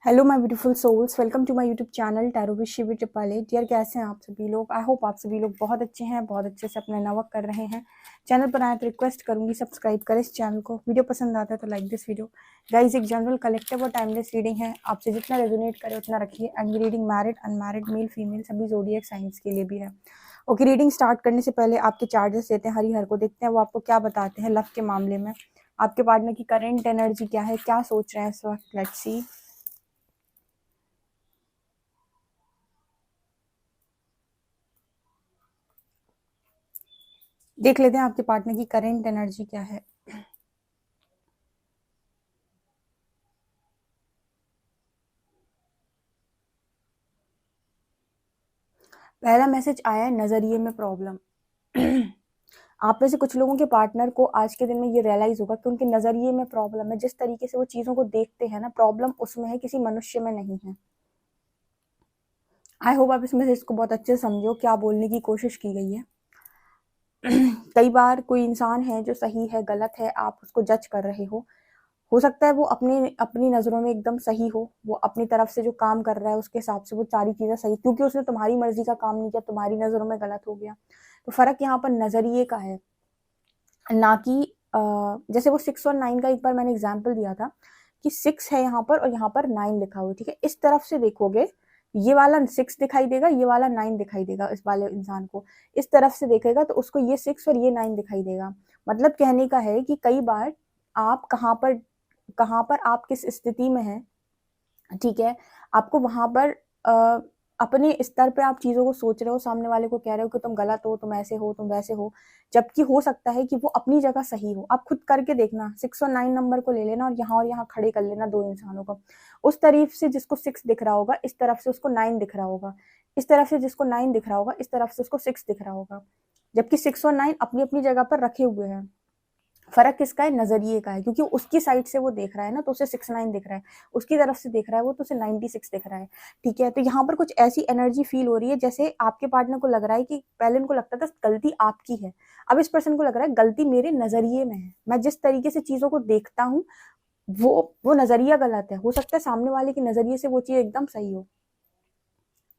Hello my beautiful souls, welcome to my YouTube channel tarot with Shivi triple eight. डियर, कैसे हैं आप सभी लोग? आई होप आप सभी लोग बहुत अच्छे हैं, बहुत अच्छे से अपना नवर्क कर रहे हैं। चैनल पर आए तो रिक्वेस्ट करूंगी सब्सक्राइब करें इस चैनल को। वीडियो पसंद आता है तो लाइक दिस वीडियो। गाइस, एक जनरल कलेक्टिव और टाइमलेस रीडिंग है, आपसे जितना रेजोनेट करे उतना रखिए। And reading married unmarried male female सभी ज़ोडिएक साइंस के लिए भी है। ओके, रीडिंग स्टार्ट करने से पहले आपके चार्जेस देते हैं हरिहर को, देखते हैं वो आपको क्या बताते हैं लव के मामले में। आपके पार्टनर की करेंट एनर्जी क्या है, क्या सोच रहे हैं इस वक्त। Let's see. देख लेते हैं आपके पार्टनर की करेंट एनर्जी क्या है। पहला मैसेज आया है, नजरिए में प्रॉब्लम। आप में से कुछ लोगों के पार्टनर को आज के दिन में ये रियलाइज होगा कि उनके नजरिए में प्रॉब्लम है। जिस तरीके से वो चीजों को देखते हैं ना, प्रॉब्लम उसमें है, किसी मनुष्य में नहीं है। आई होप आप इस मैसेज को बहुत अच्छे से समझो क्या बोलने की कोशिश की गई है। कई बार कोई इंसान है जो सही है गलत है, आप उसको जज कर रहे हो सकता है वो अपने अपनी नजरों में एकदम सही हो, वो अपनी तरफ से जो काम कर रहा है उसके हिसाब से वो सारी चीजें सही, क्योंकि उसने तुम्हारी मर्जी का काम नहीं किया, तुम्हारी नजरों में गलत हो गया। तो फर्क यहाँ पर नजरिए का है, ना कि जैसे वो 6 और 9 का एक बार मैंने एग्जाम्पल दिया था कि 6 है यहाँ पर और यहाँ पर 9 लिखा हुआ है। ठीक है, इस तरफ से देखोगे ये वाला 6 दिखाई देगा, ये वाला 9 दिखाई देगा। इस वाले इंसान को इस तरफ से देखेगा तो उसको ये 6 और ये 9 दिखाई देगा। मतलब कहने का है कि कई बार आप कहाँ पर आप किस स्थिति में हैं, ठीक है, आपको वहां पर अपने स्तर पे आप चीजों को सोच रहे हो, सामने वाले को कह रहे हो कि तुम गलत हो, तुम ऐसे हो, तुम वैसे हो, जबकि हो सकता है कि वो अपनी जगह सही हो। आप खुद करके देखना, 6 और 9 नंबर को ले लेना और यहाँ खड़े कर लेना दो इंसानों को। उस तरफ से जिसको 6 दिख रहा होगा, इस तरफ से उसको 9 दिख रहा होगा। इस तरफ से जिसको 9 दिख रहा होगा, इस तरफ से उसको 6 दिख रहा होगा। जबकि 6 और 9 अपनी अपनी जगह पर रखे हुए हैं। फर्क किसका है? नजरिए का है, क्योंकि उसकी साइड से वो देख रहा है ना, तो उसे 6 9 दिख रहा है। उसकी तरफ से देख रहा है वो, तो उसे 96 दिख रहा है। ठीक है, तो यहाँ पर कुछ ऐसी एनर्जी फील हो रही है जैसे आपके पार्टनर को लग रहा है कि पहले उनको लगता था गलती आपकी है, अब इस पर्सन को लग रहा है गलती मेरे नजरिए में है। मैं जिस तरीके से चीजों को देखता हूँ वो नजरिया गलत है। हो सकता है सामने वाले के नजरिए से वो चीज एकदम सही हो।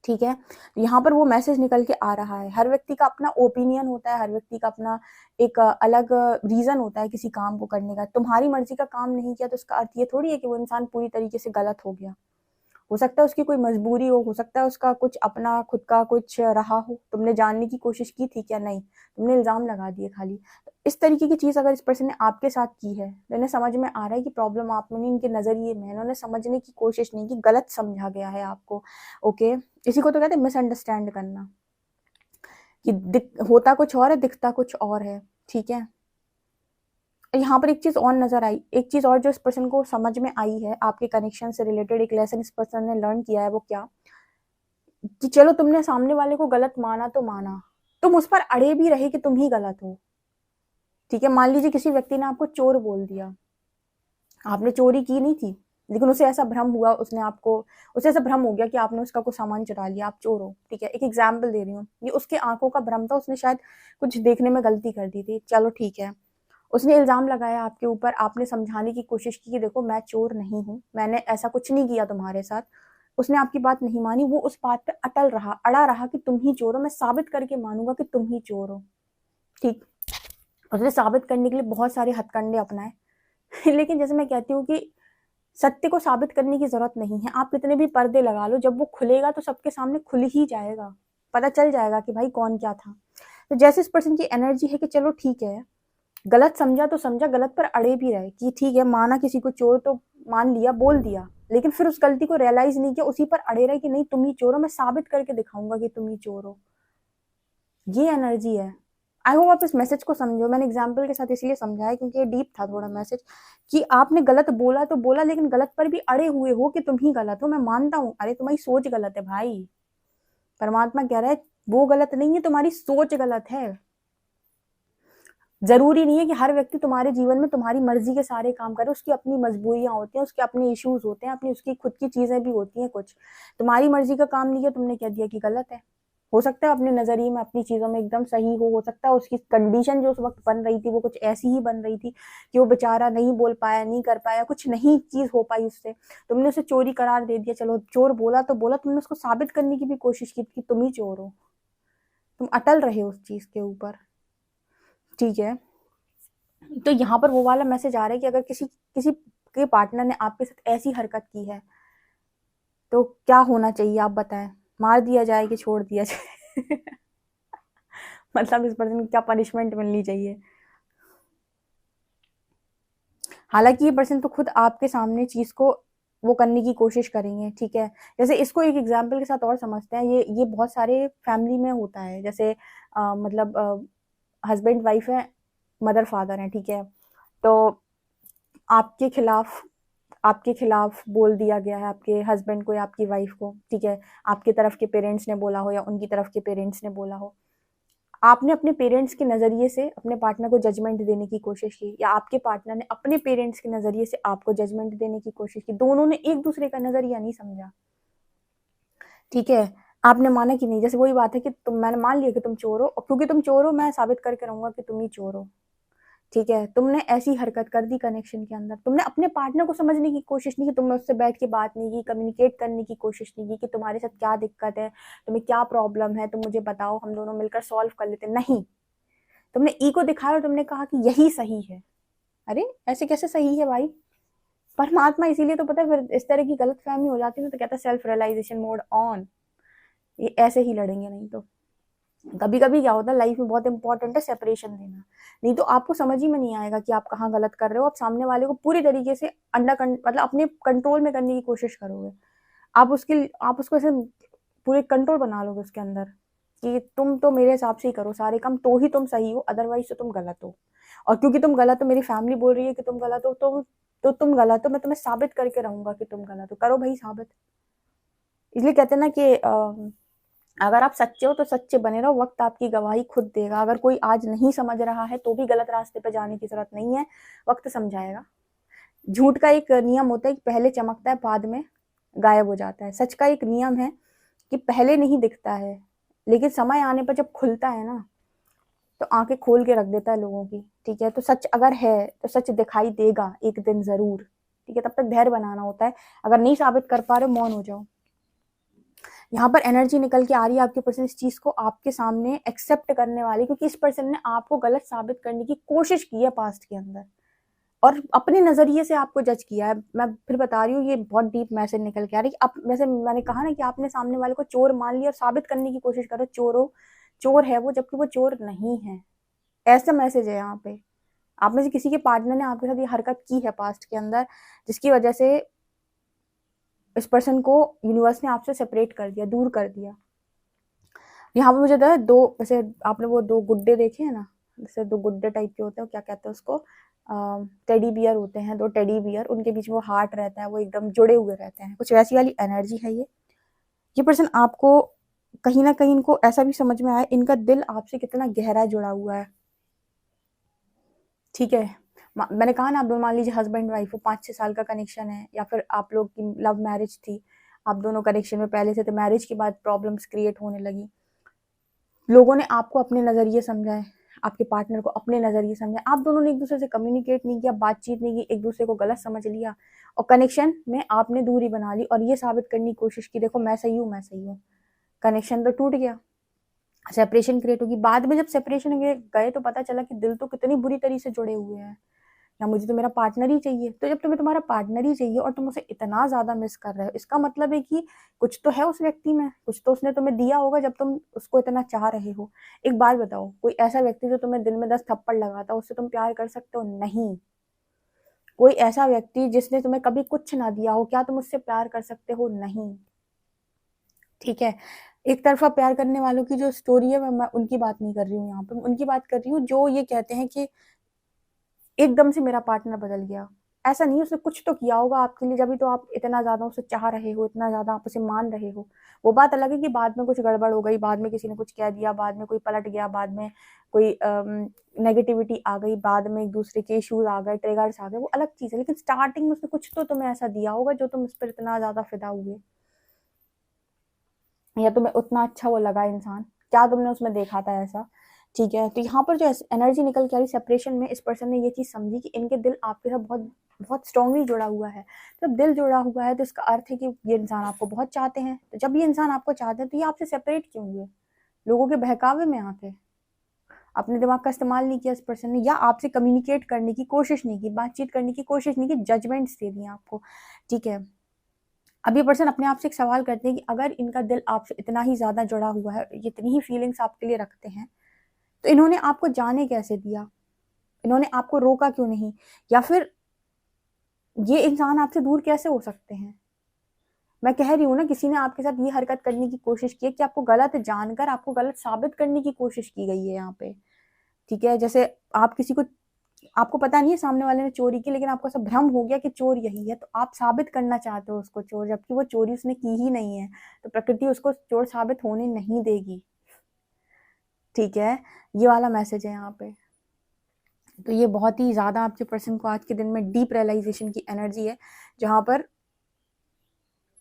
ठीक है, यहाँ पर वो मैसेज निकल के आ रहा है। हर व्यक्ति का अपना ओपिनियन होता है, हर व्यक्ति का अपना एक अलग रीजन होता है किसी काम को करने का। तुम्हारी मर्जी का काम नहीं किया तो उसका अर्थ ये थोड़ी है कि वो इंसान पूरी तरीके से गलत हो गया। हो सकता है उसकी कोई मजबूरी हो सकता है उसका कुछ अपना खुद का कुछ रहा हो, तुमने जानने की कोशिश की थी क्या? नहीं, तुमने इल्जाम लगा दिए खाली। तो इस तरीके की चीज अगर इस पर्सन ने आपके साथ की है तो इन्हें समझ में आ रहा है कि प्रॉब्लम आप में नहीं, इनके नजरिए में। इन्होंने समझने की कोशिश नहीं की, गलत समझा गया है आपको। ओके, इसी को तो कहते हैं मिसअंडरस्टैंड करना, कि होता कुछ और है, दिखता कुछ और है। ठीक है, यहाँ पर एक चीज और नजर आई, एक चीज और जो इस पर्सन को समझ में आई है आपके कनेक्शन से रिलेटेड, एक लेसन इस पर्सन ने लर्न किया है। वो क्या? कि चलो तुमने सामने वाले को गलत माना तो माना, तुम उस पर अड़े भी रहे कि तुम ही गलत हो। ठीक है, मान लीजिए किसी व्यक्ति ने आपको चोर बोल दिया, आपने चोरी की नहीं थी, लेकिन उसे ऐसा भ्रम हुआ, उसे ऐसा भ्रम हो गया कि आपने उसका कुछ सामान चुरा लिया, आप चोर हो। ठीक है, एक एग्जाम्पल दे रही हूँ, ये उसके आंखों का भ्रम था, उसने शायद कुछ देखने में गलती कर दी थी। चलो ठीक है, उसने इल्जाम लगाया आपके ऊपर, आपने समझाने की कोशिश की कि देखो मैं चोर नहीं हूँ, मैंने ऐसा कुछ नहीं किया तुम्हारे साथ। उसने आपकी बात नहीं मानी, वो उस बात पे अटल रहा, अड़ा रहा कि तुम ही चोर हो, मैं साबित करके मानूंगा कि तुम ही चोर हो। ठीक, उसने साबित करने के लिए बहुत सारे हथकंडे अपनाए। लेकिन जैसे मैं कहती हूँ कि सत्य को साबित करने की जरूरत नहीं है, आप कितने भी पर्दे लगा लो, जब वो खुलेगा तो सबके सामने खुल ही जाएगा, पता चल जाएगा कि भाई कौन क्या था। तो जैसे इस पर्सन की एनर्जी है कि चलो ठीक है, गलत समझा तो समझा, गलत पर अड़े भी रहे कि ठीक है, माना किसी को चोर तो मान लिया, बोल दिया, लेकिन फिर उस गलती को रियलाइज नहीं किया, उसी पर अड़े रहे कि नहीं तुम ही चोर हो, मैं साबित करके दिखाऊंगा कि तुम ही चोर हो। ये एनर्जी है। आई होप आप इस मैसेज को समझो। मैंने एग्जाम्पल के साथ इसलिए समझाया क्योंकि ये डीप था थोड़ा मैसेज, कि आपने गलत बोला तो बोला, लेकिन गलत पर भी अड़े हुए हो कि तुम ही गलत हो। मैं मानता हूँ, अरे तुम्हारी सोच गलत है भाई, परमात्मा कह रहा है वो गलत नहीं है, तुम्हारी सोच गलत है। जरूरी नहीं है कि हर व्यक्ति तुम्हारे जीवन में तुम्हारी मर्जी के सारे काम करे, उसकी अपनी मजबूरियां होती हैं, उसके अपने इश्यूज होते हैं, अपनी उसकी खुद की चीजें भी होती हैं। कुछ तुम्हारी मर्जी का काम नहीं किया, तुमने कह दिया कि गलत है। हो सकता है अपने नज़रिए में, अपनी चीज़ों में एकदम सही हो सकता है उसकी कंडीशन जो उस वक़्त बन रही थी वो कुछ ऐसी ही बन रही थी कि वो बेचारा नहीं बोल पाया, नहीं कर पाया, कुछ नहीं चीज़ हो पाई उससे। तुमने उसे चोरी करार दे दिया, चलो चोर बोला तो बोला, तुमने उसको साबित करने की भी कोशिश की कि तुम ही चोर हो। तुम अटल रहे उस चीज़ के ऊपर, ठीक है? तो यहाँ पर वो वाला मैसेज आ रहा है कि अगर किसी किसी के पार्टनर ने आपके साथ ऐसी हरकत की है, तो क्या होना चाहिए आप बताएँ? मार दिया जाए कि छोड़ दिया जाए? मतलब इस पर्सन को क्या पनिशमेंट मिलनी चाहिए? हालाँकि ये पर्सन तो खुद आपके सामने चीज़ को वो करने की कोशिश करेंगे, ठीक है? जैसे इसको एक एग्ज़ाम्पल के साथ और समझते हैं, ये बहुत सारे फैमिली में होता है। जैसे मतलब हस्बैंड वाइफ है, मदर फादर हैं, ठीक है? तो आपके खिलाफ आपके खिलाफ बोल दिया गया है आपके हस्बैंड को या आपकी वाइफ को, ठीक है? आपकी तरफ के पेरेंट्स ने बोला हो या उनकी तरफ के पेरेंट्स ने बोला हो। आपने अपने पेरेंट्स के नज़रिए से अपने पार्टनर को जजमेंट देने की कोशिश की, या आपके पार्टनर ने अपने पेरेंट्स के नज़रिए से आपको जजमेंट देने की कोशिश की। दोनों ने एक दूसरे का नज़रिया नहीं समझा, ठीक है? आपने माना कि नहीं, जैसे वही बात है कि मैंने मान लिया कि तुम चोर हो, और क्योंकि तुम चोर हो मैं साबित करके रहूंगा कि तुम ही चोर हो, ठीक है? तुमने ऐसी हरकत कर दी कनेक्शन के अंदर, तुमने अपने पार्टनर को समझने की कोशिश नहीं की, तुमने उससे बैठ के बात नहीं की, कम्युनिकेट करने की कोशिश नहीं की कि तुम्हारे साथ क्या दिक्कत है, तुम्हें क्या प्रॉब्लम है, तुम मुझे बताओ, हम दोनों मिलकर सॉल्व कर लेते। नहीं, तुमने ईगो दिखाया और तुमने कहा कि यही सही है। अरे ऐसे कैसे सही है भाई? परमात्मा इसीलिए तो पता है, फिर इस तरह की गलतफहमी हो जाती है तो कहता है सेल्फ रियलाइजेशन मोड ऑन। ये ऐसे ही लड़ेंगे, नहीं तो कभी कभी क्या होता है लाइफ में बहुत इंपॉर्टेंट है सेपरेशन देना, नहीं तो आपको समझ ही में नहीं आएगा कि आप कहाँ गलत कर रहे हो। आप सामने वाले को पूरी तरीके से मतलब अपने कंट्रोल में करने की कोशिश करोगे, आप उसको ऐसे पूरे कंट्रोल बना लोगे उसके अंदर कि तुम तो मेरे हिसाब से ही करो सारे काम, तो ही तुम सही हो, अदरवाइज तो तुम गलत हो। और क्योंकि तुम गलत हो, मेरी फैमिली बोल रही है कि तुम गलत हो, तो तुम गलत हो, मैं तुम्हें साबित करके रहूंगा कि तुम गलत हो। करो भाई साबित। इसलिए कहते हैं ना कि अगर आप सच्चे हो तो सच्चे बने रहो, वक्त आपकी गवाही खुद देगा। अगर कोई आज नहीं समझ रहा है तो भी गलत रास्ते पे जाने की जरूरत नहीं है, वक्त समझाएगा। झूठ का एक नियम होता है कि पहले चमकता है बाद में गायब हो जाता है। सच का एक नियम है कि पहले नहीं दिखता है, लेकिन समय आने पर जब खुलता है ना, तो आंखें खोल के रख देता है लोगों की, ठीक है? तो सच अगर है तो सच दिखाई देगा एक दिन जरूर, ठीक है? तब तक धैर्य बनाना होता है। अगर नहीं साबित कर पा रहे हो, मौन हो जाओ। यहाँ पर एनर्जी निकल के आ रही है आपके पर्सन इस चीज को आपके सामने एक्सेप्ट करने वाली, क्योंकि इस पर्सन ने आपको गलत साबित करने की कोशिश की है पास्ट के अंदर, और अपने नजरिए से आपको जज किया है। मैं फिर बता रही हूँ, ये बहुत डीप मैसेज निकल के आ रही है। अब वैसे मैंने कहा ना कि आपने सामने वाले को चोर मान लिया और साबित करने की कोशिश करो चोर है वो, जबकि वो चोर नहीं है। ऐसा मैसेज है यहाँ पे। आप में से किसी के पार्टनर ने आपके साथ ये हरकत की है पास्ट के अंदर, जिसकी वजह से इस पर्सन को यूनिवर्स ने आपसे सेपरेट कर दिया, दूर कर दिया। यहाँ पे मुझे था दो, वैसे आपने वो दो गुड्डे देखे हैं ना, जैसे दो गुड्डे टाइप के होते हैं, क्या कहते हैं उसको, टेडी बियर होते हैं, दो टेडी बियर, उनके बीच में वो हार्ट रहता है, वो एकदम जुड़े हुए रहते हैं, कुछ वैसी वाली एनर्जी है ये पर्सन आपको कहीं ना कहीं, इनको ऐसा भी समझ में आया इनका दिल आपसे कितना गहरा जुड़ा हुआ है, ठीक है? मैंने कहा ना, आप दोनों मान लीजिए हस्बैंड वाइफ हो, 5-6 साल का कनेक्शन है, या फिर आप लोग की लव मैरिज थी, आप दोनों कनेक्शन में पहले से थे, मैरिज के बाद प्रॉब्लम्स क्रिएट होने लगी, लोगों ने आपको अपने नज़रिए समझाए, आपके पार्टनर को अपने नज़रिए समझाए, आप दोनों ने एक दूसरे से कम्युनिकेट नहीं किया, बातचीत नहीं की, एक दूसरे को गलत समझ लिया, और कनेक्शन में आपने दूरी बना ली और ये साबित करने की कोशिश की, देखो मैं सही हूँ, मैं सही हूँ। कनेक्शन तो टूट गया, सेपरेशन क्रिएट होगी। बाद में जब सेपरेशन गए तो पता चला कि दिल तो कितनी बुरी तरीके से जुड़े हुए हैं, या मुझे तो मेरा पार्टनर ही चाहिए। तो जब तुम्हें तुम्हारा पार्टनर ही चाहिए और तुम उसे इतना ज्यादा मिस कर रहे हो, इसका मतलब है कि कुछ तो है उस व्यक्ति में, कुछ तो उसने तुम्हें दिया होगा जब तुम उसको इतना चाह रहे हो। एक बात बताओ, कोई ऐसा व्यक्ति जो तुम्हें दिन में 10 थप्पड़ लगाता, उससे तुम प्यार कर सकते हो? नहीं। कोई ऐसा व्यक्ति जिसने तुम्हें कभी कुछ ना दिया हो, क्या तुम उससे प्यार कर सकते हो? नहीं, ठीक है? एक तरफा प्यार करने वालों की जो स्टोरी है, मैं उनकी बात नहीं कर रही हूँ यहाँ पे, उनकी बात कर रही हूँ जो ये कहते हैं कि एकदम से मेरा पार्टनर बदल गया। ऐसा नहीं, उसने कुछ तो किया होगा आपके लिए, जब तो आप इतना ज्यादा उसे चाह रहे हो, इतना ज्यादा आप उसे मान रहे हो। वो बात अलग है कि बाद में कुछ गड़बड़ हो गई, बाद में किसी ने कुछ कह दिया, बाद में कोई पलट गया, बाद में कोई नेगेटिविटी आ गई, बाद में एक दूसरे के इश्यूज आ गए, ट्रिगर्स आ गए, वो अलग चीज है। लेकिन स्टार्टिंग में उसने कुछ तो तुम्हें ऐसा दिया होगा जो तुम उस पर इतना ज्यादा फिदा हुए। या तुम्हें उतना अच्छा वो लगा इंसान, क्या तुमने उसमें देखा था ऐसा, ठीक है। तो यहाँ पर जो एनर्जी निकल के आ रही सेपरेशन में, इस पर्सन ने ये चीज़ समझी कि इनके दिल आपके साथ बहुत बहुत स्ट्रांगली जुड़ा हुआ है। जब दिल जुड़ा हुआ है तो इसका अर्थ है कि ये इंसान आपको बहुत चाहते हैं। तो जब ये इंसान आपको चाहते हैं तो ये आपसे सेपरेट क्यों हुए? लोगों के बहकावे में आके अपने दिमाग का इस्तेमाल नहीं किया इस पर्सन ने, या आपसे कम्युनिकेट करने की कोशिश नहीं की, बातचीत करने की कोशिश नहीं की, जजमेंट्स दे दिए आपको, ठीक है। अब ये पर्सन अपने आप से एक सवाल करते हैं कि अगर इनका दिल आपसे इतना ही ज़्यादा जुड़ा हुआ है, इतनी ही फीलिंग्स आपके लिए रखते हैं, तो इन्होंने आपको जाने कैसे दिया? इन्होंने आपको रोका क्यों नहीं? या फिर ये इंसान आपसे दूर कैसे हो सकते हैं? मैं कह रही हूँ ना, किसी ने आपके साथ ये हरकत करने की कोशिश की है कि आपको गलत जानकर आपको गलत साबित करने की कोशिश की गई है यहाँ पे, ठीक है। जैसे आप किसी को, आपको पता नहीं है सामने वाले ने चोरी की, लेकिन आपको ऐसा भ्रम हो गया कि चोर यही है, तो आप साबित करना चाहते हो उसको चोर, जबकि वो चोरी उसने की ही नहीं है। तो प्रकृति उसको चोर साबित होने नहीं देगी, ठीक है। ये वाला मैसेज है यहाँ पे। तो ये बहुत ही ज़्यादा आपके पर्सन को आज के दिन में डीप रियलाइजेशन की एनर्जी है, जहाँ पर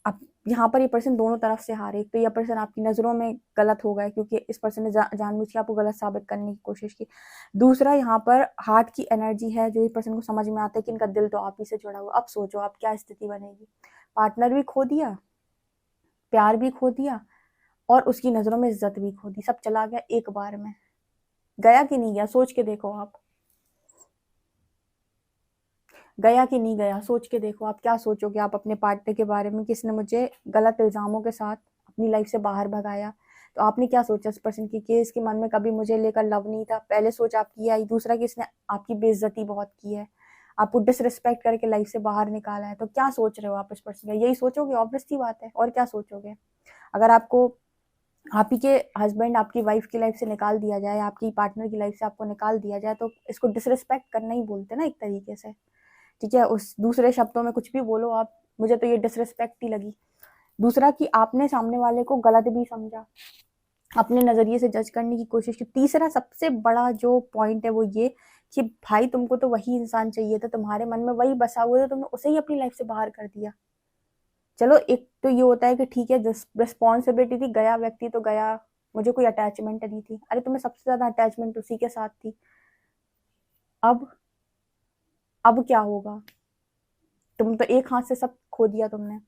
अब यहाँ पर ये पर्सन दोनों तरफ से हारे। एक तो ये पर्सन आपकी नज़रों में गलत हो गया क्योंकि इस पर्सन ने जानबूझ के आपको गलत साबित करने की कोशिश की। दूसरा यहाँ पर हार्ट की एनर्जी है, जो इस पर्सन को समझ में आता है कि इनका दिल तो आप ही से जुड़ा हुआ। अब सोचो आप क्या स्थिति बनेगी, पार्टनर भी खो दिया, प्यार भी खो दिया, और उसकी नज़रों में इज्जत भी खो दी, सब चला गया एक बार में। गया कि नहीं गया, सोच के देखो आप, गया कि नहीं गया, सोच के देखो आप क्या सोचोगे आप अपने पार्टनर के बारे में, किसने मुझे गलत इल्ज़ामों के साथ अपनी लाइफ से बाहर भगाया। तो आपने क्या सोचा इस पर्सन की कि इसके मन में कभी मुझे लेकर लव नहीं था, पहले सोच आपकी आई। दूसरा कि इसने आपकी बेइज्जती बहुत की है, आपको डिसरिस्पेक्ट करके लाइफ से बाहर निकाला है। तो क्या सोच रहे हो आप इस पर्सन का? यही सोचोगे, ऑब्वियस सी बात है, और क्या सोचोगे? अगर आपको आप ही के हस्बैंड आपकी वाइफ की लाइफ से निकाल दिया जाए, आपकी पार्टनर की लाइफ से आपको निकाल दिया जाए, तो इसको डिसरिस्पेक्ट करना ही बोलते ना एक तरीके से, ठीक है। उस दूसरे शब्दों में कुछ भी बोलो आप, मुझे तो ये डिसरिस्पेक्ट ही लगी। दूसरा कि आपने सामने वाले को गलत भी समझा, अपने नज़रिए से जज करने की कोशिश की। तीसरा सबसे बड़ा जो पॉइंट है वो ये कि भाई तुमको तो वही इंसान चाहिए था, तुम्हारे मन में वही बसा हुआ था, तुमने उसे ही अपनी लाइफ से बाहर कर दिया। चलो एक तो ये होता है कि ठीक है, रिस्पॉन्सिबिलिटी थी, गया व्यक्ति तो गया, मुझे कोई अटैचमेंट नहीं थी। अरे तुम्हें सबसे ज्यादा अटैचमेंट उसी के साथ थी। अब अब क्या होगा? तुम तो एक हाथ से सब खो दिया तुमने।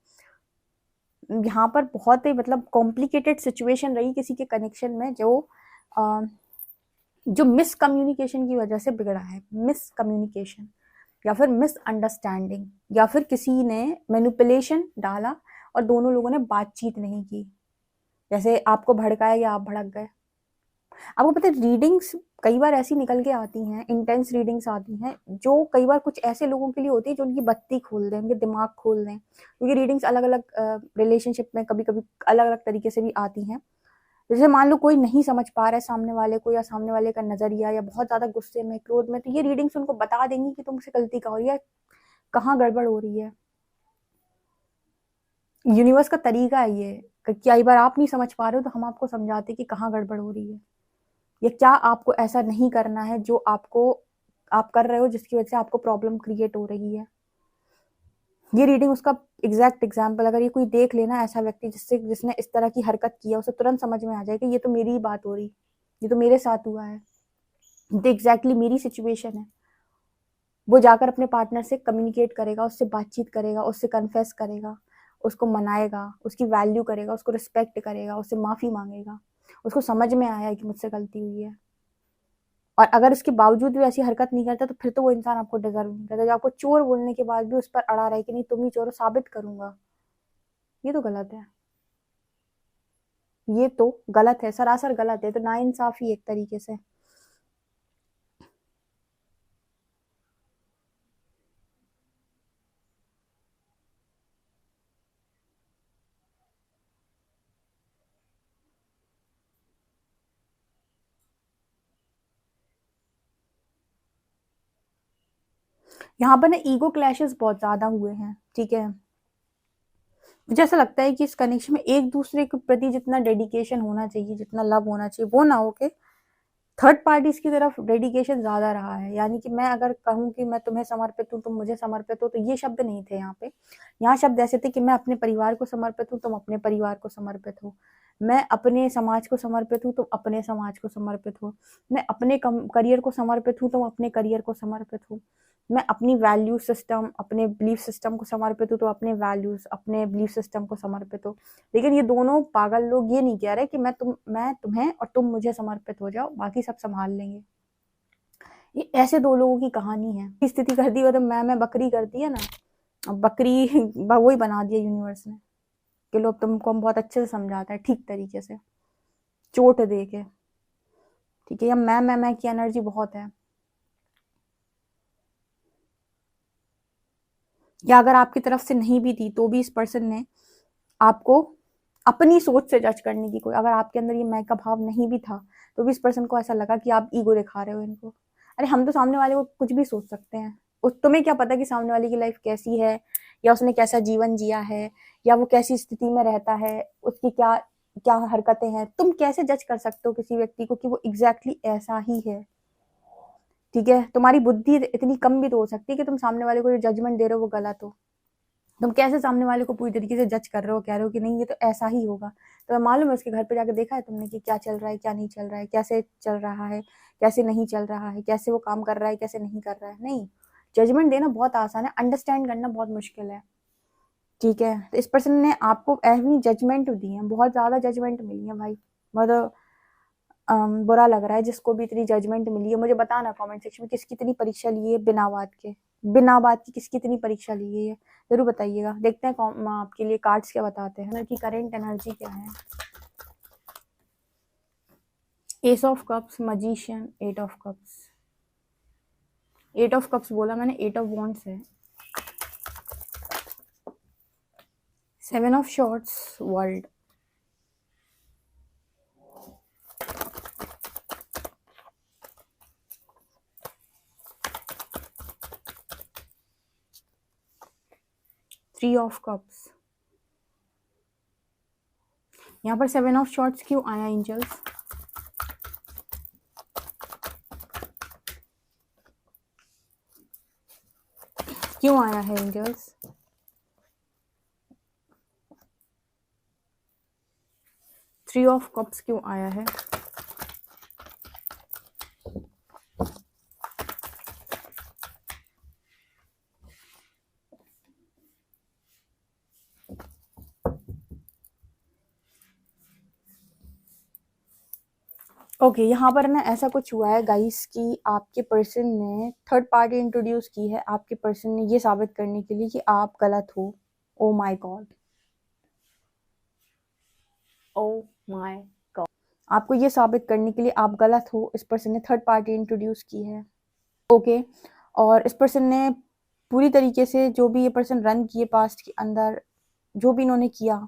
यहाँ पर बहुत ही मतलब कॉम्प्लिकेटेड सिचुएशन रही किसी के कनेक्शन में, जो मिसकम्युनिकेशन की वजह से बिगड़ा है। मिसकम्युनिकेशन या फिर मिसअंडरस्टैंडिंग, या फिर किसी ने मैनिपुलेशन डाला और दोनों लोगों ने बातचीत नहीं की। जैसे आपको भड़काया या आप भड़क गए। आपको पता है रीडिंग्स कई बार ऐसी निकल के आती हैं, इंटेंस रीडिंग्स आती हैं, जो कई बार कुछ ऐसे लोगों के लिए होती है जो उनकी बत्ती खोल दें, उनके दिमाग खोल दें। क्योंकि रीडिंग्स अलग अलग रिलेशनशिप में कभी कभी अलग अलग तरीके से भी आती हैं। जैसे मान लो कोई नहीं समझ पा रहा है सामने वाले को, या सामने वाले का नजरिया, या बहुत ज्यादा गुस्से में, क्रोध में, तो ये रीडिंग्स उनको बता देंगी कि तुमसे गलती कहाँ हो रही है, कहाँ गड़बड़ हो रही है। यूनिवर्स का तरीका है ये, कई बार आप नहीं समझ पा रहे हो तो हम आपको समझाते हैं कि कहाँ गड़बड़ हो रही है, या क्या आपको ऐसा नहीं करना है जो आपको आप कर रहे हो, जिसकी वजह से आपको प्रॉब्लम क्रिएट हो रही है। ये रीडिंग उसका एग्जैक्ट एग्जाम्पल, अगर ये कोई देख लेना ऐसा व्यक्ति जिसने इस तरह की हरकत किया, उसे तुरंत समझ में आ जाए कि ये तो मेरी ही बात हो रही, ये तो मेरे साथ हुआ है, तो एग्जैक्टली मेरी सिचुएशन है। वो जाकर अपने पार्टनर से कम्युनिकेट करेगा, उससे बातचीत करेगा, उससे कन्फेस करेगा, उसको मनाएगा, उसकी वैल्यू करेगा, उसको रिस्पेक्ट करेगा, उससे माफ़ी मांगेगा, उसको समझ में आया है कि मुझसे गलती हुई है। और अगर उसके बावजूद भी ऐसी हरकत नहीं करता तो फिर तो वो इंसान आपको डिजर्व नहीं करता। जो आपको चोर बोलने के बाद भी उस पर अड़ा रहे कि नहीं तुम ही चोर हो, साबित करूंगा, ये तो गलत है। ये तो गलत है, सरासर गलत है, तो नाइंसाफी एक तरीके से। यहाँ पर ना ईगो क्लैशेस बहुत ज्यादा हुए हैं, ठीक है। मुझे ऐसा लगता है कि इस कनेक्शन में एक दूसरे के प्रति जितना डेडिकेशन होना चाहिए, जितना लव होना चाहिए, वो ना हो के थर्ड पार्टीज की तरफ डेडिकेशन ज्यादा रहा है। यानी कि मैं अगर कहूँ कि मैं तुम्हें समर्पित हूँ, तुम मुझे समर्पित हो, तो ये शब्द नहीं थे यहाँ पे। यहाँ शब्द ऐसे थे कि मैं अपने परिवार को समर्पित हूँ, तुम अपने परिवार को समर्पित हो। मैं अपने समाज को समर्पित हूँ, तुम अपने समाज को समर्पित हो। मैं अपने करियर को समर्पित हूँ, तुम अपने करियर को समर्पित हो। मैं अपनी वैल्यू सिस्टम, अपने बिलीफ सिस्टम को समर्पित हूँ, तो अपने वैल्यूज, अपने बिलीफ सिस्टम को समर्पित हो। लेकिन ये दोनों पागल लोग ये नहीं कह रहे कि मैं तुम्हें और तुम मुझे समर्पित हो जाओ, बाकी सब संभाल लेंगे। ये ऐसे दो लोगों की कहानी है। स्थिति कर दी मतलब मैं बकरी कर दी है ना, अब बकरी वही बना दिया यूनिवर्स ने कि लोग तुमको हम बहुत अच्छे से समझाता है, ठीक तरीके से चोट दे के, ठीक है। या मैं की एनर्जी बहुत है। या अगर आपकी तरफ से नहीं भी थी तो भी इस पर्सन ने आपको अपनी सोच से जज करने की कोई, अगर आपके अंदर ये मैं का भाव नहीं भी था तो भी इस पर्सन को ऐसा लगा कि आप ईगो दिखा रहे हो इनको। अरे हम तो सामने वाले को कुछ भी सोच सकते हैं, तुम्हें क्या पता कि सामने वाले की लाइफ कैसी है, या उसने कैसा जीवन जिया है, या वो कैसी स्थिति में रहता है, उसकी क्या क्या हरकतें हैं। तुम कैसे जज कर सकते हो किसी व्यक्ति को कि वो एग्जैक्टली ऐसा ही है, ठीक है। तुम्हारी बुद्धि इतनी कम भी तो हो सकती है कि तुम सामने वाले को जो जजमेंट दे रहे हो वो गलत हो। तुम कैसे सामने वाले को पूरी तरीके से जज कर रहे हो, कह रहे हो कि नहीं ये तो ऐसा ही होगा। तो मालूम है उसके घर पे जाकर देखा है तुमने कि क्या चल रहा है, क्या नहीं चल रहा है, कैसे चल रहा है, कैसे नहीं चल रहा है, कैसे वो काम कर रहा है, कैसे नहीं कर रहा है। नहीं, जजमेंट देना बहुत आसान है, अंडरस्टैंड करना बहुत मुश्किल है, ठीक है। तो इस पर्सन ने आपको ऐसी जजमेंट दी है, बहुत ज्यादा जजमेंट मिली है भाई। मतलब बुरा लग रहा है जिसको भी इतनी जजमेंट मिली है। मुझे बताना कमेंट सेक्शन में किसकी इतनी परीक्षा ली है बिना बात के, बिना बात की किसकी इतनी परीक्षा ली है, जरूर बताइएगा। देखते हैं आपके लिए कार्ड्स क्या बताते हैं कि करंट एनर्जी क्या है। Ace of cups, magician, eight of cups. Eight of cups बोला मैंने, एट ऑफ वॉन्ड्स है, seven of swords, world, three of cups. यहाँ पर सेवन ऑफ शॉर्ट्स क्यों आया एंजल्स? क्यों आया है एंजल्स? थ्री ऑफ कप्स क्यों आया है? ओके, यहाँ पर ना ऐसा कुछ हुआ है गाइस कि आपके पर्सन ने थर्ड पार्टी इंट्रोड्यूस की है आपके पर्सन ने, ये साबित करने के लिए कि आप गलत हो। Oh my God, oh my God, आपको ये साबित करने के लिए आप गलत हो, इस पर्सन ने थर्ड पार्टी इंट्रोड्यूस की है। ओके, और इस पर्सन ने पूरी तरीके से जो भी ये पर्सन रन किए पास्ट के अंदर, जो भी इन्होंने किया,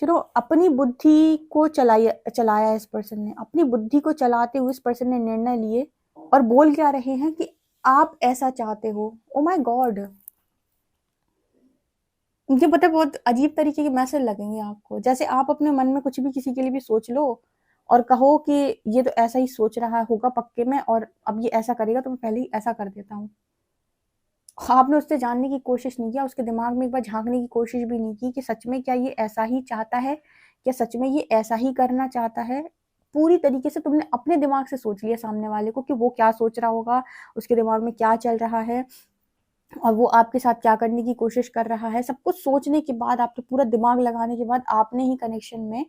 चलो अपनी बुद्धि को चलाया इस पर्सन ने। अपनी बुद्धि को चलाते हुए इस पर्सन ने निर्णय लिए और बोल क्या रहे हैं कि आप ऐसा चाहते हो। ओ माय गॉड, मुझे पता है बहुत अजीब तरीके के मैसेज लगेंगे आपको, जैसे आप अपने मन में कुछ भी किसी के लिए भी सोच लो और कहो कि ये तो ऐसा ही सोच रहा होगा पक्के में, और अब ये ऐसा करेगा तो मैं पहले ही ऐसा कर देता हूँ। आपने उससे जानने की कोशिश नहीं किया, उसके दिमाग में एक बार झांकने की कोशिश भी नहीं की कि सच में क्या ये ऐसा ही चाहता है, क्या सच में ये ऐसा ही करना चाहता है। पूरी तरीके से तुमने अपने दिमाग से सोच लिया सामने वाले को कि वो क्या सोच रहा होगा, उसके दिमाग में क्या चल रहा है, और वो आपके साथ क्या करने की कोशिश कर रहा है। सब कुछ सोचने के बाद, आपने पूरा दिमाग लगाने के बाद आपने ही कनेक्शन में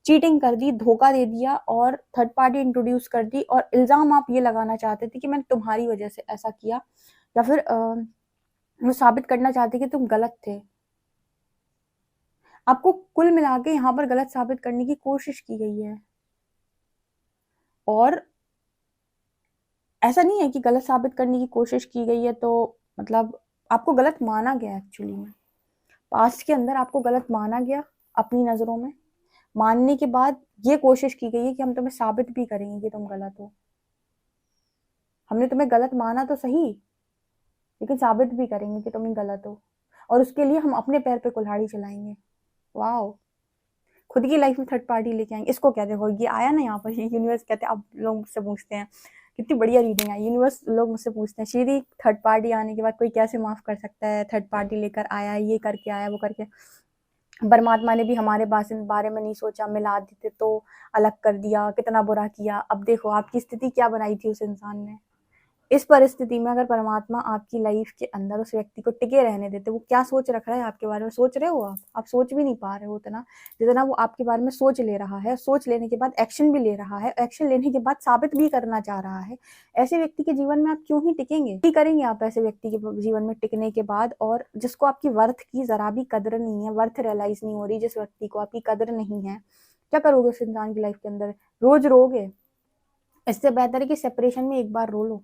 चीटिंग कर दी, धोखा दे दिया और थर्ड पार्टी इंट्रोड्यूस कर दी, और इल्जाम आप ये लगाना चाहते थे कि मैंने तुम्हारी वजह से ऐसा किया, या फिर वो साबित करना चाहते कि तुम गलत थे। आपको कुल मिला के यहाँ पर गलत साबित करने की कोशिश की गई है, और ऐसा नहीं है कि गलत साबित करने की कोशिश की गई है तो मतलब आपको गलत माना गया। एक्चुअली में पास्ट के अंदर आपको गलत माना गया अपनी नजरों में। मानने के बाद ये कोशिश की गई है कि हम तुम्हें साबित भी करेंगे कि तुम गलत हो। हमने तुम्हें गलत माना तो सही, लेकिन साबित भी करेंगे कि तुम ही गलत हो, और उसके लिए हम अपने पैर पे कुल्हाड़ी चलाएंगे। वाह, खुद की लाइफ में थर्ड पार्टी लेके आएंगे। इसको कहते हो, ये आया ना यहाँ पर यूनिवर्स कहते हैं। अब लोग मुझसे पूछते हैं, कितनी बढ़िया रीडिंग है यूनिवर्स, लोग मुझसे पूछते हैं श्रीदी थर्ड पार्टी आने के बाद कोई कैसे माफ कर सकता है, थर्ड पार्टी लेकर आया, ये करके आया, वो करके। परमात्मा ने भी हमारे बारे में नहीं सोचा, मिला देते तो अलग कर दिया, कितना बुरा किया। अब देखो आपकी स्थिति क्या बनाई थी उस इंसान ने। इस परिस्थिति में अगर परमात्मा आपकी लाइफ के अंदर उस व्यक्ति को टिके रहने देते, वो क्या सोच रख रहा है आपके बारे में, सोच रहे हो आप सोच भी नहीं पा रहे हो उतना, जितना वो आपके बारे में सोच ले रहा है। सोच लेने के बाद एक्शन भी ले रहा है, एक्शन लेने के बाद साबित भी करना चाह रहा है। ऐसे व्यक्ति के जीवन में आप क्यों ही टिकेंगे, क्या करेंगे आप ऐसे व्यक्ति के जीवन में टिकने के बाद, और जिसको आपकी वर्थ की जरा भी कदर नहीं है, वर्थ रियलाइज नहीं हो रही, जिस व्यक्ति को आपकी कदर नहीं है, क्या करोगे उस इंसान की लाइफ के अंदर, रोज रोगे। इससे बेहतर है कि सेपरेशन में एक बार रो लो,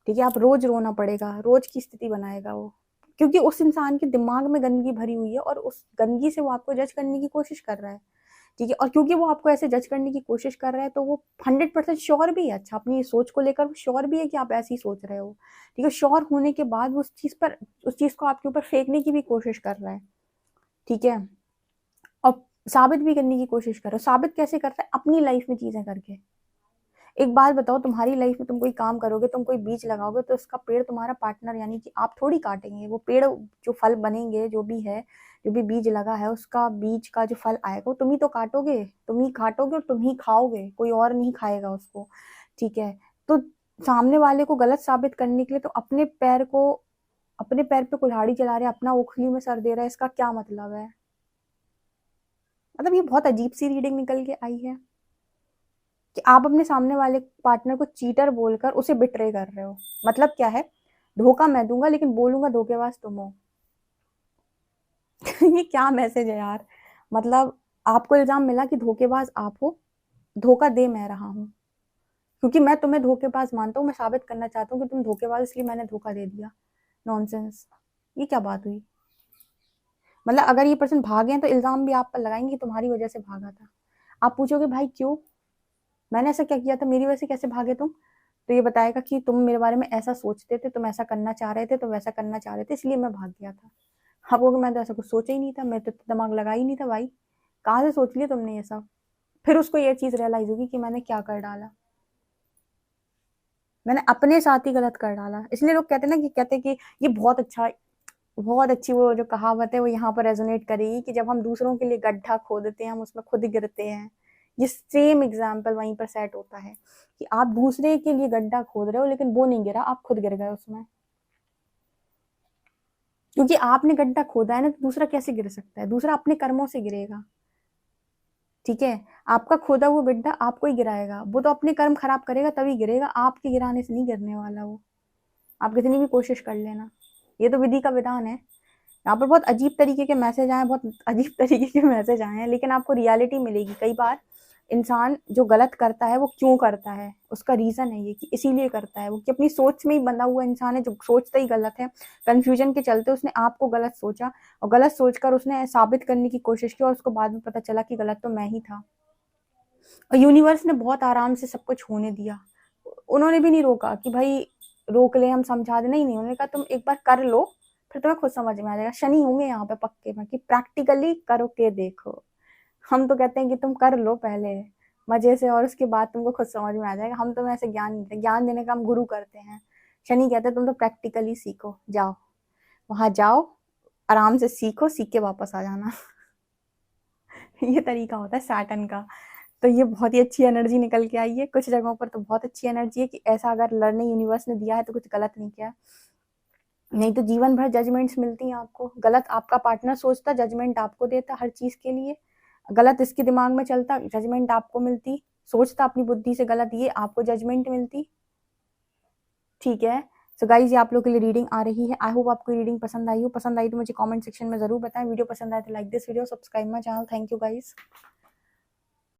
ठीक है। आप रोज रोना पड़ेगा, रोज की स्थिति बनाएगा वो, क्योंकि उस इंसान के दिमाग में गंदगी भरी हुई है और उस गंदगी से वो आपको जज करने की कोशिश कर रहा है, ठीक है। और क्योंकि वो आपको ऐसे जज करने की कोशिश कर रहा है तो वो 100% श्योर भी है, अच्छा अपनी सोच को लेकर श्योर भी है कि आप ऐसे ही सोच रहे हो, ठीक है। श्योर होने के बाद वो उस चीज को आपके ऊपर फेंकने की भी कोशिश कर रहा है, ठीक है। और साबित भी करने की कोशिश कर रहा है। साबित कैसे करता है, अपनी लाइफ में चीजें करके। एक बात बताओ, तुम्हारी लाइफ में तुम कोई काम करोगे, तुम कोई बीज लगाओगे, तो उसका पेड़ तुम्हारा पार्टनर, यानी कि आप थोड़ी काटेंगे। वो पेड़ जो फल बनेंगे, जो भी है, जो भी बीज लगा है, उसका बीज का जो फल आएगा वो तुम ही तो काटोगे, तुम ही काटोगे और तुम ही खाओगे, कोई और नहीं खाएगा उसको, ठीक है। तो सामने वाले को गलत साबित करने के लिए तो अपने पैर पे कुल्हाड़ी चला रहे, अपना उखली में सर दे रहा है, इसका क्या मतलब है। मतलब ये बहुत अजीब सी रीडिंग निकल के आई है कि आप अपने सामने वाले पार्टनर को चीटर बोलकर उसे बिट्रे कर रहे हो। मतलब क्या है, धोखा मैं दूंगा लेकिन बोलूंगा धोखेबाज तुम हो। ये क्या मैसेज है यार। मतलब आपको इल्जाम मिला कि धोखेबाज आप हो, धोखा दे मैं रहा हूं, क्योंकि मैं तुम्हें धोखेबाज मानता हूं, मैं साबित करना चाहता हूँ कि तुम धोखेबाज, इसलिए मैंने धोखा दे दिया। नॉनसेंस। ये क्या बात हुई। मतलब अगर ये पर्सन भागे हैं तो इल्जाम भी आप पर लगाएंगे कि तुम्हारी वजह से भागा था। आप पूछोगे भाई क्यों, मैंने ऐसा क्या किया था, मेरी वजह से कैसे भागे तुम, तो ये बताएगा कि तुम मेरे बारे में ऐसा सोचते थे, तुम ऐसा करना चाह रहे थे, तुम वैसा करना चाह रहे थे, इसलिए मैं भाग गया था। आप कहोगे मैं तो ऐसा कुछ सोचा ही नहीं था, मैं तो दिमाग लगा ही नहीं था भाई, कहाँ से सोच लिया तुमने ये सब। फिर उसको ये चीज रियलाइज होगी कि मैंने क्या कर डाला, मैंने अपने साथ ही गलत कर डाला। इसलिए लोग कहते हैं ना, कि कहते हैं कि ये बहुत अच्छी वो जो कहावत है वो यहाँ पर रेजोनेट करेगी, कि जब हम दूसरों के लिए गड्ढा खोदते हैं हम उसमें खुद गिरते हैं। ये सेम एग्जाम्पल वहीं पर सेट होता है कि आप दूसरे के लिए गड्ढा खोद रहे हो लेकिन वो नहीं गिरा, आप खुद गिर गए उसमें, क्योंकि आपने गड्ढा खोदा है ना, तो दूसरा कैसे गिर सकता है, दूसरा अपने कर्मों से गिरेगा, ठीक है। आपका खोदा वो गड्ढा आपको ही गिराएगा, वो तो अपने कर्म खराब करेगा तभी गिरेगा, आपके गिराने से नहीं गिरने वाला वो, आप कितनी भी कोशिश कर लेना। ये तो विधि का विधान है। यहाँ पर बहुत अजीब तरीके के मैसेज आए, बहुत अजीब तरीके के मैसेज आए हैं, लेकिन आपको रियलिटी मिलेगी। कई बार इंसान जो गलत करता है वो क्यों करता है, उसका रीजन है ये कि इसीलिए करता है वो, कि अपनी सोच में ही बंधा हुआ इंसान है जो सोचता ही गलत है। कंफ्यूजन के चलते उसने आपको गलत सोचा, और गलत सोचकर उसने साबित करने की कोशिश की, और उसको बाद में पता चला कि गलत तो मैं ही था। और यूनिवर्स ने बहुत आराम से सब कुछ होने दिया, उन्होंने भी नहीं रोका कि भाई रोक ले, हम समझा दे, नहीं नहीं, उन्होंने कहा तुम एक बार कर लो, फिर तुम्हें खुद समझ में आ जाएगा। शनि होंगे यहाँ पे पक्के में कि प्रैक्टिकली करो के देखो। हम तो कहते हैं कि तुम कर लो पहले मजे से, और उसके बाद तुमको खुद समझ में आ जाएगा। हम तुम्हें ऐसे ज्ञान नहीं देते, ज्ञान देने का हम गुरु करते हैं। शनि कहते हैं तुम तो प्रैक्टिकली सीखो, जाओ वहां जाओ, आराम से सीखो, सीख के वापस आ जाना। ये तरीका होता है सैटर्न का। तो ये बहुत ही अच्छी एनर्जी निकल के आई है, कुछ जगहों पर तो बहुत अच्छी एनर्जी है कि ऐसा अगर लर्निंग यूनिवर्स ने दिया है तो कुछ गलत नहीं किया, नहीं तो जीवन भर जजमेंट्स मिलती हैं आपको। गलत आपका पार्टनर सोचता, जजमेंट आपको देता हर चीज के लिए, गलत इसके दिमाग में चलता, जजमेंट आपको मिलती, सोचता अपनी बुद्धि से गलत, ये आपको जजमेंट मिलती, ठीक है। सो गाइज, ये आप लोग के लिए रीडिंग आ रही है। आई होप आपको रीडिंग पसंद आई हो, पसंद आई तो मुझे कमेंट सेक्शन में जरूर बताएं। वीडियो पसंद आए तो like this video, subscribe my channel. Thank you guys.